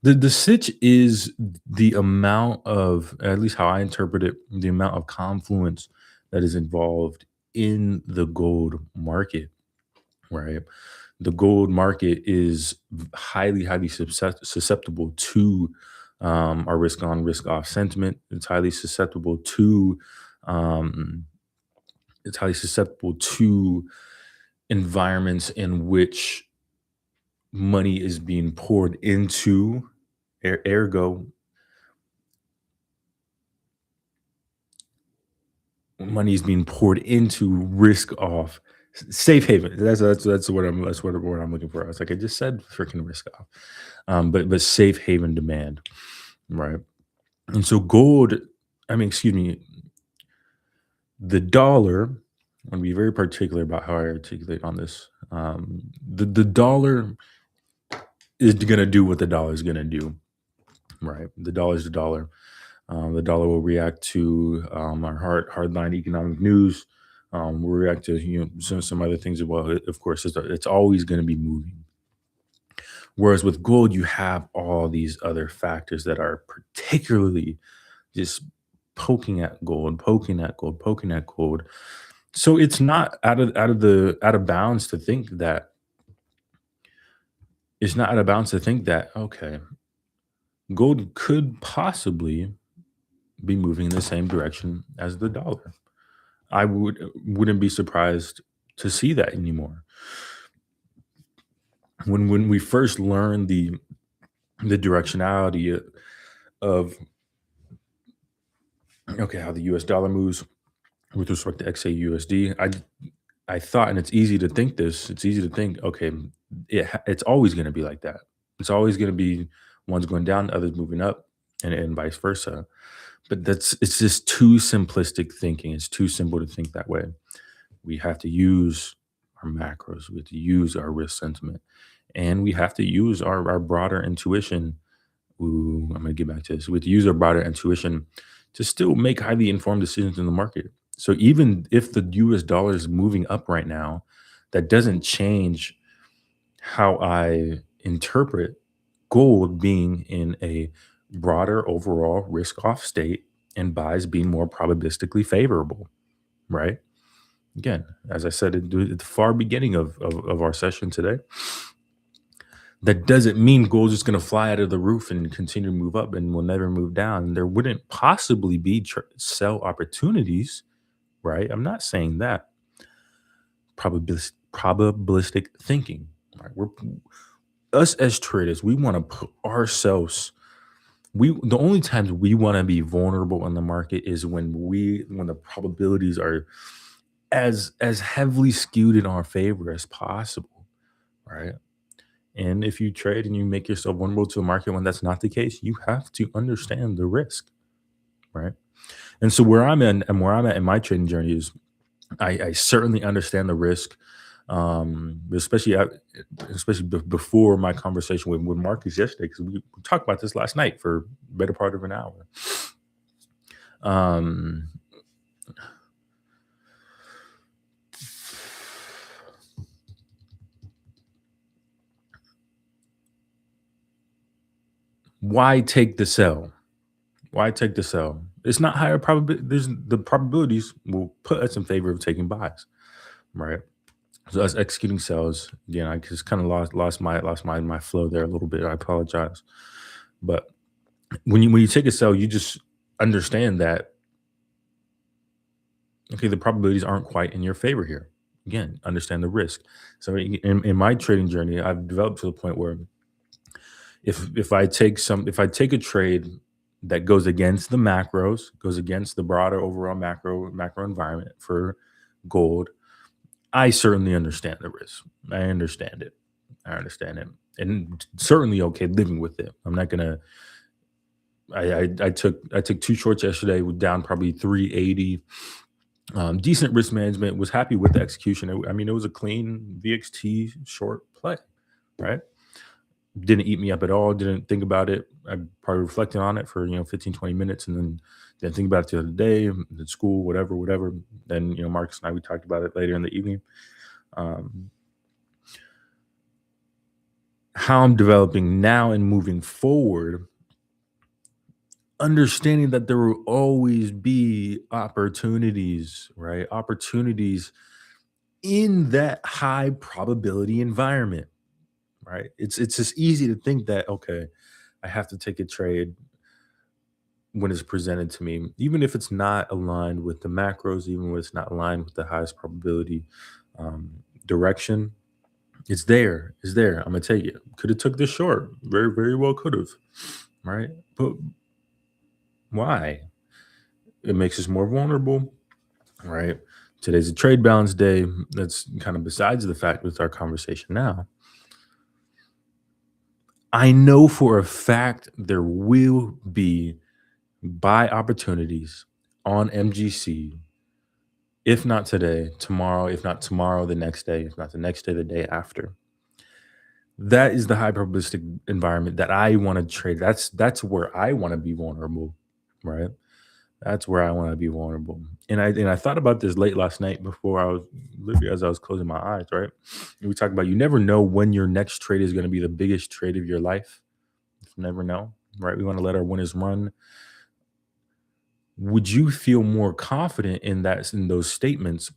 The sitch is the amount of, at least how I interpret it, the amount of confluence that is involved in the gold market, right? The gold market is highly susceptible to our risk on, risk off sentiment. It's highly susceptible to um, environments in which money is being poured into, ergo money is being poured into risk off safe haven. That's what I'm word I'm looking for. I was like, I just said freaking risk off, but safe haven demand, right? And so gold, I mean, excuse me, the dollar. I'm gonna be very particular about how I articulate on this. The dollar is gonna do what the dollar is gonna do, right? The dollar is the dollar. The dollar will react to our hardline economic news. We'll react to some other things as well. Of course, it's always going to be moving. Whereas with gold, you have all these other factors that are particularly just poking at gold, poking at gold, poking at gold. So it's not out of bounds to think that it's not out of bounds to think that, okay, gold could possibly be moving in the same direction as the dollar. I wouldn't be surprised to see that anymore. When we first learned the directionality of, okay, how the US dollar moves with respect to XAUSD, I thought, and it's easy to think this, it's easy to think, okay, it's always going to be like that. It's always going to be one's going down, others moving up, and vice versa. But it's just too simplistic thinking. It's too simple to think that way. We have to use our macros. We have to use our risk sentiment, and we have to use our broader intuition. Ooh, I'm gonna get back to this. We have to use our broader intuition to still make highly informed decisions in the market. So even if the US dollar is moving up right now, that doesn't change how I interpret gold being in a broader overall risk off state and buys being more probabilistically favorable, right? Again, as I said at the far beginning of our session today, that doesn't mean gold's just going to fly out of the roof and continue to move up and will never move down. There wouldn't possibly be sell opportunities, right? I'm not saying that. Probabilistic thinking, right? We're us as traders, we want to put ourselves. We the only times we want to be vulnerable in the market is when the probabilities are as heavily skewed in our favor as possible, right? And if you trade and you make yourself vulnerable to a market when that's not the case, you have to understand the risk, right? And so where I'm at in my trading journey is I certainly understand the risk, especially before my conversation with Marcus yesterday, because we talked about this last night for better part of an hour. Um, why take the sell? Why take the sell? It's not higher probability. There's the probabilities will put us in favor of taking buys, right? So us executing sells again. I just kind of lost my flow there a little bit. I apologize, but when you take a sell, you just understand that okay, the probabilities aren't quite in your favor here. Again, understand the risk. So in my trading journey, I've developed to the point where if I take a trade that goes against the macros, goes against the broader overall macro environment for gold, I certainly understand the risk. I understand it. I understand it, and certainly okay living with it. I'm not gonna. I took two shorts yesterday, with down probably 380. Decent risk management. Was happy with the execution. I mean, it was a clean VXT short play, right? Didn't eat me up at all. Didn't think about it. I probably reflected on it for 15, 20 minutes, and then didn't think about it the other day at school, whatever, whatever. Then Marcus and I, we talked about it later in the evening. Um, how I'm developing now and moving forward, understanding that there will always be opportunities, right? Opportunities in that high probability environment, right? It's just easy to think that okay, I have to take a trade when it's presented to me, even if it's not aligned with the macros, even when it's not aligned with the highest probability direction. It's there. It's there. I'm gonna take it. Could have took this short. Very, very well could have. Right? But why? It makes us more vulnerable. Right? Today's a trade balance day. That's kind of besides the fact with our conversation now. I know for a fact there will be buy opportunities on MGC. If not today, tomorrow. If not tomorrow, the next day. If not the next day, the day after. That is the high probabilistic environment that I want to trade. That's where I want to be vulnerable, right? That's where I want to be vulnerable. And I thought about this late last night before I was literally as I was closing my eyes, right? And we talked about you never know when your next trade is going to be the biggest trade of your life. You never know, right? We want to let our winners run. Would you feel more confident in that in those statements?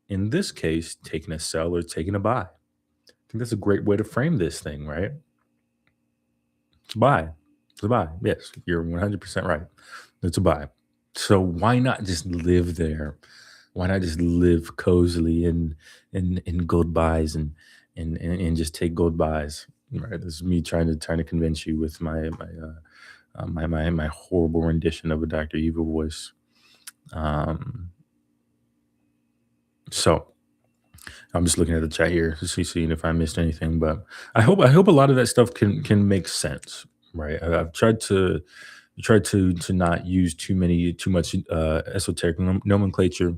In this case, taking a sell or taking a buy. I think that's a great way to frame this thing, right? It's a buy. It's a buy. Yes, you're 100% right. It's a buy. So why not just live there? Why not just live cozily in gold buys and just take gold buys? Right. This is me trying to convince you with my horrible rendition of a Dr. Evil voice. Um, so I'm just looking at the chat here to seeing if I missed anything, but I hope a lot of that stuff can make sense, right? I've tried to not use too much esoteric nomenclature,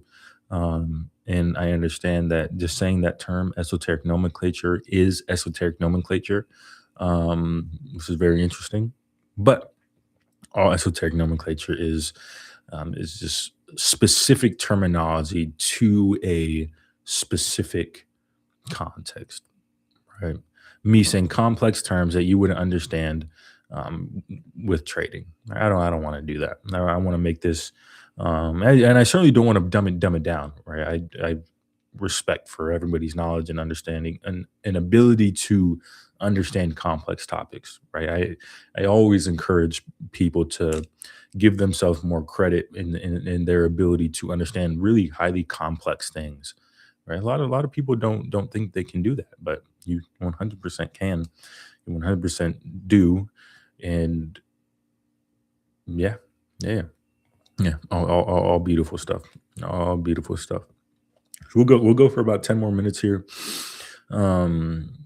and I understand that just saying that term esoteric nomenclature is esoteric nomenclature, which is very interesting, but all esoteric nomenclature is just specific terminology to a specific context, right? Me saying complex terms that you wouldn't understand with trading. I don't want to do that. I want to make this, and I certainly don't want to dumb it down, right? I respect for everybody's knowledge and understanding and an ability to understand complex topics, right? I always encourage people to give themselves more credit in their ability to understand really highly complex things, right? A lot of people don't think they can do that, but you 100% can. You 100% do, and yeah, yeah, yeah. All beautiful stuff. All beautiful stuff. So we'll go for about 10 more minutes here. Um,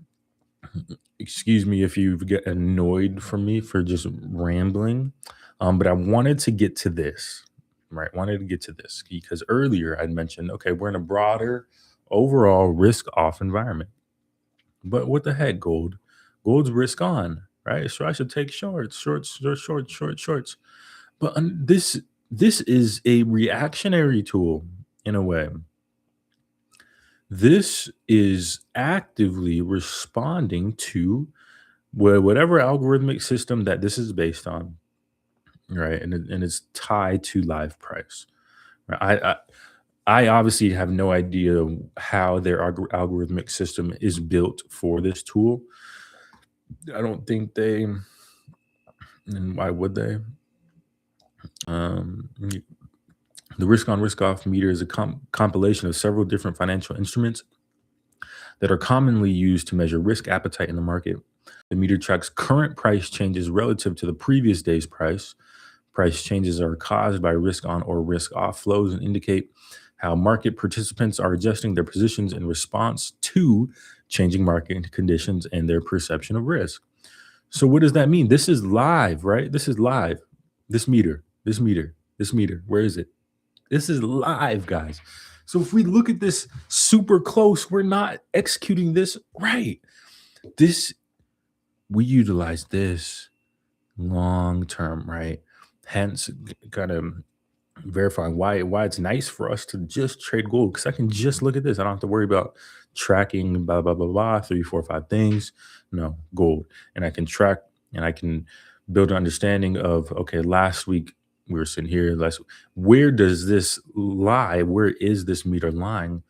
excuse me if you get annoyed from me for just rambling, but I wanted to get to this. Right, wanted to get to this because earlier I'd mentioned okay, we're in a broader overall risk off environment. But what the heck, gold? Gold's risk on, right? So I should take shorts, shorts, shorts, shorts, shorts, shorts. But this is a reactionary tool in a way. This is actively responding to whatever algorithmic system that this is based on. right? And it's tied to live price. Right? I obviously have no idea how their algorithmic system is built for this tool. I don't think they, and why would they? Um, the risk on risk off meter is a compilation of several different financial instruments that are commonly used to measure risk appetite in the market. The meter tracks current price changes relative to the previous day's price. Price changes are caused by risk on or risk off flows and indicate how market participants are adjusting their positions in response to changing market conditions and their perception of risk. So, what does that mean? This is live, right? This is live. This meter. Where is it? This is live, guys. So, if we look at this super close, we're not executing this right. This, we utilize this long term, right? Hence, kind of verifying why it's nice for us to just trade gold because I can just look at this. I don't have to worry about tracking blah blah blah blah 3 4 5 things. No, gold, and I can track and I can build an understanding of okay, last week we were sitting here. Where does this lie? Where is this meter lying?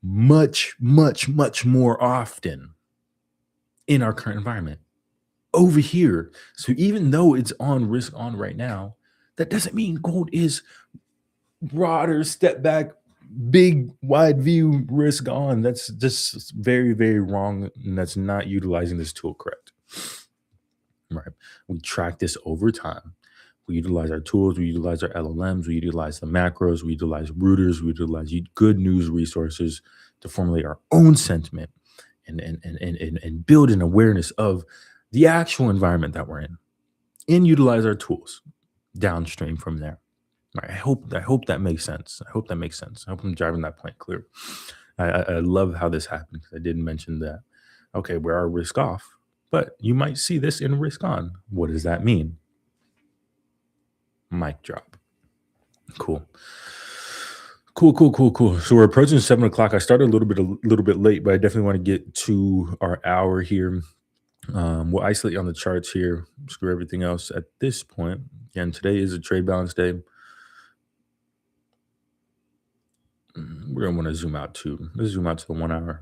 Much more often in our current environment over here. So even though it's on risk on right now, that doesn't mean gold is broader, step back, big, wide view, risk on. That's just very wrong. And that's not utilizing this tool correct. Right. We track this over time. We utilize our tools, we utilize our LLMs, we utilize the macros, we utilize routers, we utilize good news resources to formulate our own sentiment and build an awareness of the actual environment that we're in and utilize our tools downstream from there. Right. I hope that makes sense. I hope that makes sense. I hope I'm driving that point clear. I love how this happened because I didn't mention that. Okay, we are risk off, but you might see this in risk on. What does that mean? Mic drop. Cool. Cool. So we're approaching 7 o'clock. I started a little bit late, but I definitely want to get to our hour here. We'll isolate on the charts here, screw everything else at this point. Again, today is a trade balance day. We're gonna want to zoom out too. Let's zoom out to the 1 hour.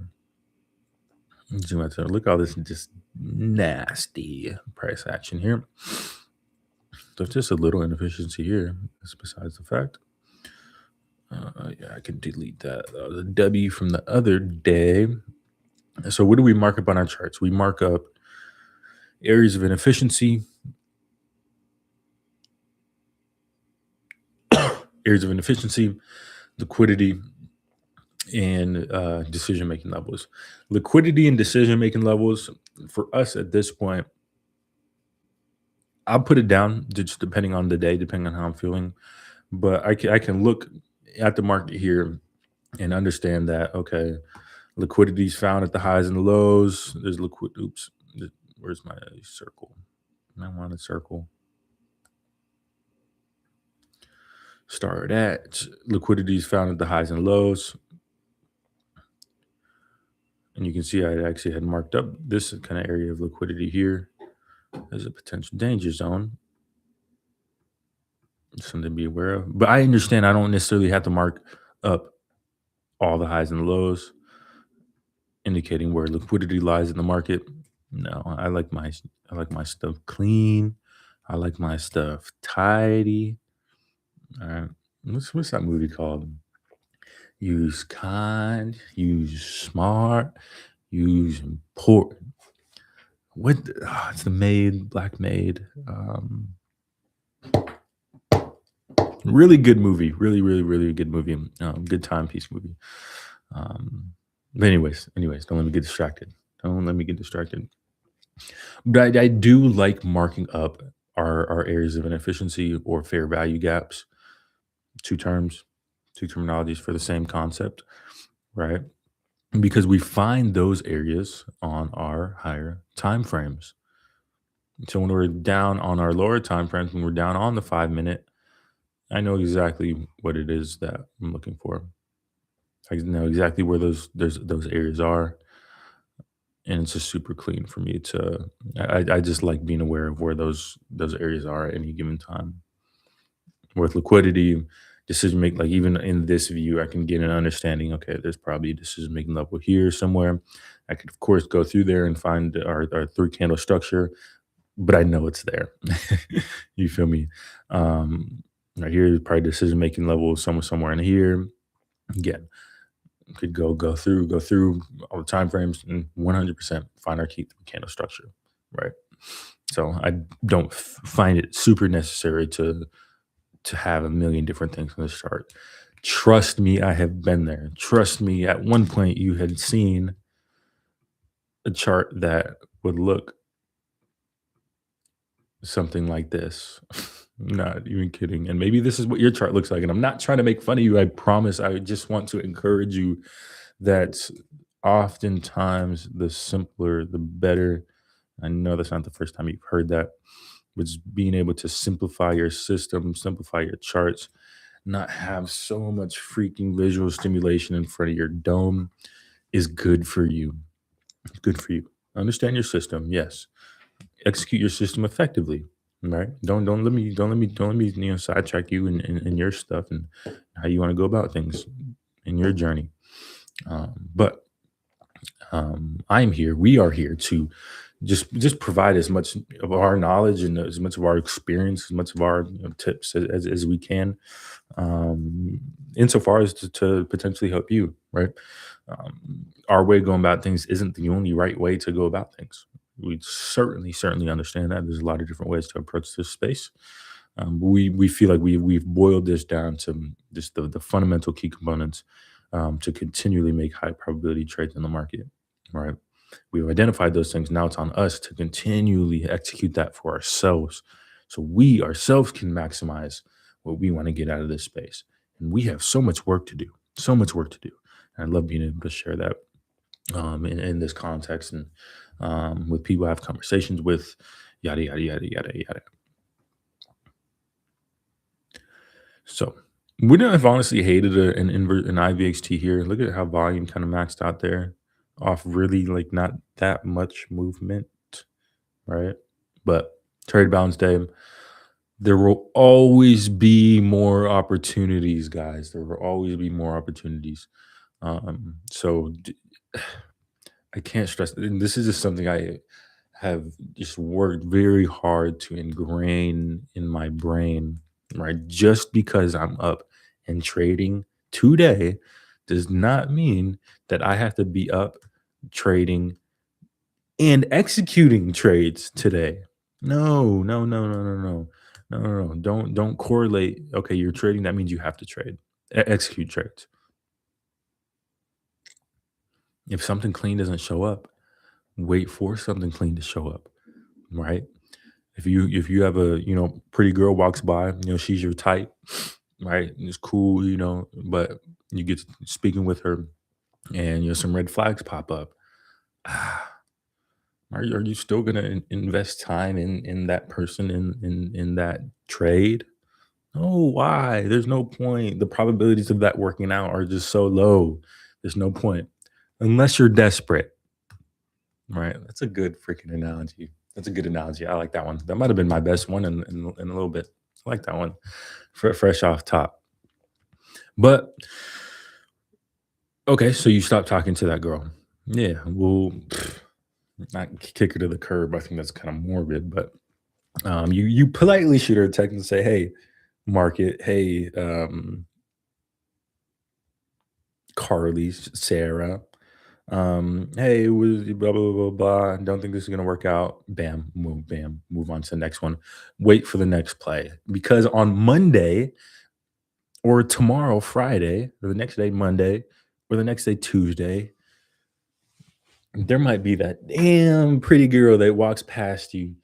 Zoom out to look at all this just nasty price action here. There's just a little inefficiency here. That's besides the fact. Yeah, I can delete that. The W from the other day. So what do we mark up on our charts? We mark up areas of inefficiency, liquidity, and decision-making levels. Liquidity and decision-making levels for us at this point, I'll put it down just depending on the day, depending on how I'm feeling. But I can look at the market here and understand that, okay, liquidity is found at the highs and the lows. There's oops, where's my circle? I want a circle. Start at liquidity is found at the highs and lows. And you can see I actually had marked up this kind of area of liquidity here as a potential danger zone. Something to be aware of. But I understand I don't necessarily have to mark up all the highs and lows, indicating where liquidity lies in the market. No, I like my stuff clean. I like my stuff tidy. All right. What's that movie called? Use kind, use smart, use important. It's the maid, black maid. Really good movie. Really good movie. Good timepiece movie. But anyways, don't let me get distracted. But I do like marking up our areas of inefficiency or fair value gaps. Two terms, two terminologies for the same concept, right? Because we find those areas on our higher time frames. So when we're down on our lower time frames, when we're down on the 5 minute, I know exactly what it is that I'm looking for. I know exactly where those areas are. and it's just super clean for me to. I just like being aware of where those areas are at any given time with liquidity, decision make. Like even in this view, I can get an understanding. Okay, there's probably a decision making level here somewhere. I could of course go through there and find our three candle structure, but I know it's there. You feel me? Right here, probably decision making level somewhere in here. Again, could go through all the time frames and 100% find our key candle structure, right? So I don't find it super necessary to have a million different things on this chart. Trust me, I have been there. Trust me, at one point you had seen a chart that would look something like this. Not even kidding. And maybe this is what your chart looks like. And I'm not trying to make fun of you. I promise. I just want to encourage you that oftentimes the simpler, the better. I know that's not the first time you've heard that, but just being able to simplify your system, simplify your charts, not have so much freaking visual stimulation in front of your dome is good for you. It's good for you. Understand your system, yes. Execute your system effectively. Right? Don't let me sidetrack you in your stuff and how you want to go about things in your journey. But I'm here. We are here to just provide as much of our knowledge and as much of our experience, as much of our tips as we can, insofar as to potentially help you. Right? Our way of going about things isn't the only right way to go about things. We certainly understand that there's a lot of different ways to approach this space. But we feel like we've boiled this down to just the fundamental key components to continually make high probability trades in the market. Right? We've identified those things. Now it's on us to continually execute that for ourselves, so we ourselves can maximize what we want to get out of this space. And we have so much work to do. So much work to do. And I love being able to share that in this context and with people I have conversations with, yada yada yada yada yada. So wouldn't have honestly hated an IVXT here. Look at how volume kind of maxed out there off really like not that much movement, right? But trade balance day, there will always be more opportunities, guys. There will always be more opportunities. So I can't stress, and this is just something I have just worked very hard to ingrain in my brain, right? Just because I'm up and trading today does not mean that I have to be up trading and executing trades today. No, no, no, no, no, no. No, no, no. Don't correlate. Okay, you're trading, that means you have to trade. Execute trades. If something clean doesn't show up, wait for something clean to show up, right? If you have a pretty girl walks by, she's your type, right? And it's cool, but you get to speaking with her, and some red flags pop up. Ah, are you still gonna invest time in that person in that trade? No, why? There's no point. The probabilities of that working out are just so low. There's no point unless you're desperate. Right. That's a good freaking analogy. That's a good analogy. I like that one. That might have been my best one in a little bit. I like that one. Fresh off top. But okay, so you stopped talking to that girl. Yeah. Well, not kick her to the curb. I think that's kind of morbid, but you politely shoot her a text and say, "Hey, market. Hey, Carly, Sarah. Hey, it was blah blah blah blah. Don't think this is gonna work out. Bam, move on to the next one. Wait for the next play because on Monday or tomorrow, Friday, or the next day, Monday, or the next day, Tuesday, there might be that damn pretty girl that walks past you.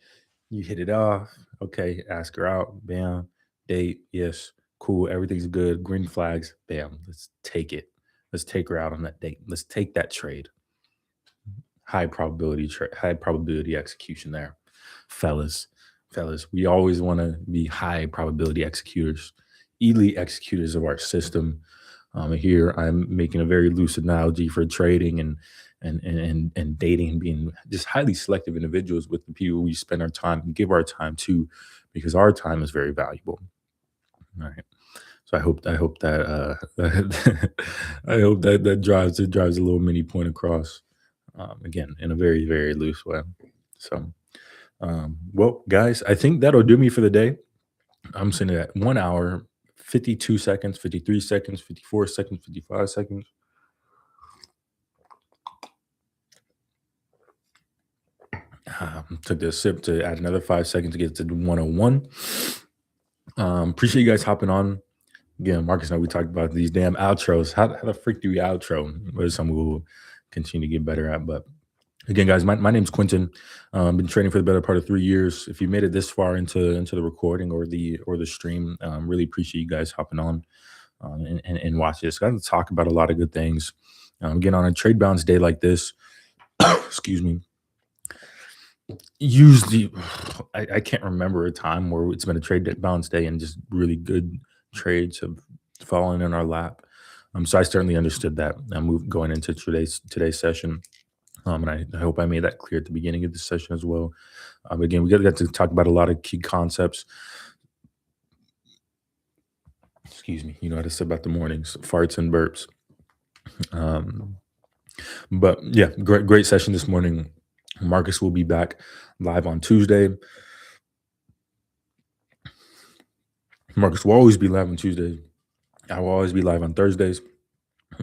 You hit it off. Okay, ask her out. Bam, date. Yes, cool. Everything's good. Green flags. Bam. Let's take it. Let's take her out on that date. Let's take that trade. High probability execution there, fellas. Fellas, we always want to be high probability executors, elite executors of our system. Here I'm making a very loose analogy for trading and dating and being just highly selective individuals with the people we spend our time and give our time to, because our time is very valuable. All right. So I hope that I hope that drives a little mini point across, again in a very very loose way. So well, guys, I think that'll do me for the day. I'm sitting at 1 hour, 52 seconds, 53 seconds, 54 seconds, 55 seconds. Took this sip to add another 5 seconds to get to 101. Appreciate you guys hopping on. Again, Marcus and I, we talked about these damn outros. How the freak do we outro? What is something we'll continue to get better at. But again, guys, my name's Quentin. Been training for the better part of 3 years. If you made it this far into the recording or the stream, really appreciate you guys hopping on and watch this. Got to talk about a lot of good things. Again, on a trade balance day like this, excuse me, usually I can't remember a time where it's been a trade balance day and just really good trades have fallen in our lap. So I certainly understood that. Move going into today's session. And I hope I made that clear at the beginning of the session as well. Again, we got to talk about a lot of key concepts. Excuse me. You know how to say about the mornings, farts and burps. Um, but yeah, great session this morning. Marcus will be back live on Tuesday. Marcus will always be live on Tuesdays. I will always be live on Thursdays.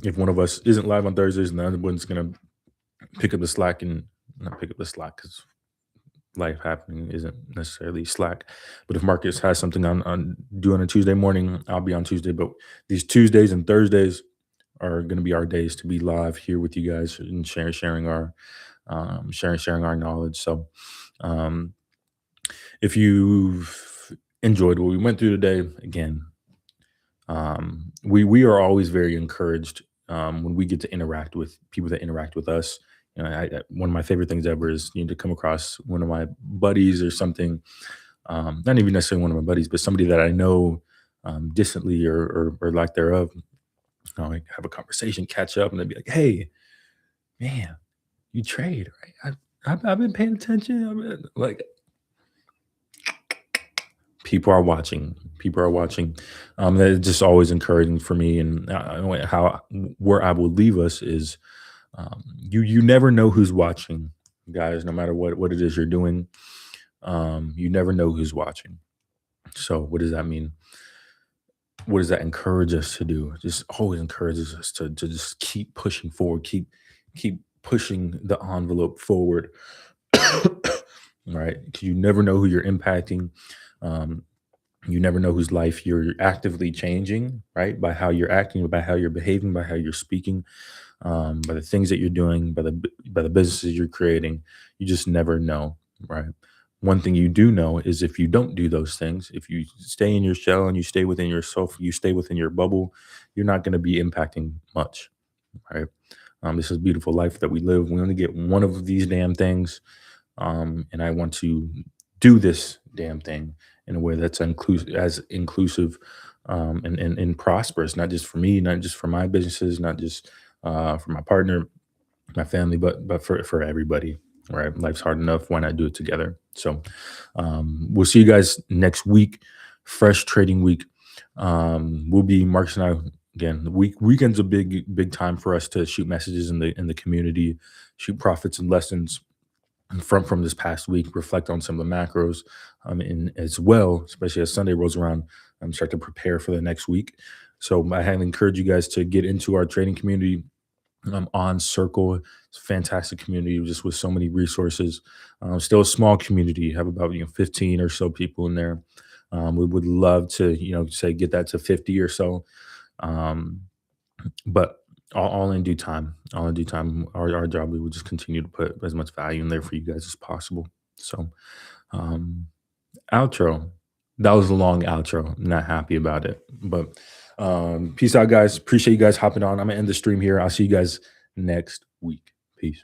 If one of us isn't live on Thursdays, the other one's gonna pick up the slack and not pick up the slack because life happening isn't necessarily slack. But if Marcus has something on due on a Tuesday morning, I'll be on Tuesday. But these Tuesdays and Thursdays are going to be our days to be live here with you guys and sharing our sharing our knowledge. So um, if you've enjoyed what we went through today, again, we are always very encouraged when we get to interact with people that interact with us. You know, one of my favorite things ever is to come across one of my buddies or something. Not even necessarily one of my buddies, but somebody that I know distantly or lack thereof. Like have a conversation, catch up, and they'd be like, "Hey, man, you trade, right? I've been paying attention." Like people are watching. People are watching. That's just always encouraging for me. And how where I will leave us is you never know who's watching, guys. No matter what it is you're doing, you never know who's watching. So what does that mean? What does that encourage us to do? It just always encourages us to just keep pushing forward, keep pushing the envelope forward. Right? 'Cause you never know who you're impacting. Um, you never know whose life you're actively changing, right? By how you're acting, by how you're behaving, by how you're speaking, by the things that you're doing, by the businesses you're creating. You just never know, right? One thing you do know is if you don't do those things, if you stay in your shell and you stay within yourself, you stay within your bubble, you're not going to be impacting much, right? This is a beautiful life that we live. We only get one of these damn things, and I want to do this damn thing in a way that's inclusive and prosperous, not just for me, not just for my businesses, not just for my partner, my family, but for everybody. Right? Life's hard enough. Why not do it together? So we'll see you guys next week. Fresh trading week. We'll be Marcus and I again. The weekend's a big time for us to shoot messages in the community, shoot profits and lessons from this past week, reflect on some of the macros, and as well, especially as Sunday rolls around, start to prepare for the next week. So I highly encourage you guys to get into our trading community on Circle. It's a fantastic community just with so many resources. Still a small community, have about 15 or so people in there. We would love to say get that to 50 or so. Um, but all in due time, all in due time, our job, we would just continue to put as much value in there for you guys as possible. So, um, outro. That was a long outro. I'm not happy about it, but peace out, guys. Appreciate you guys hopping on. I'm gonna end the stream here. I'll see you guys next week. Peace.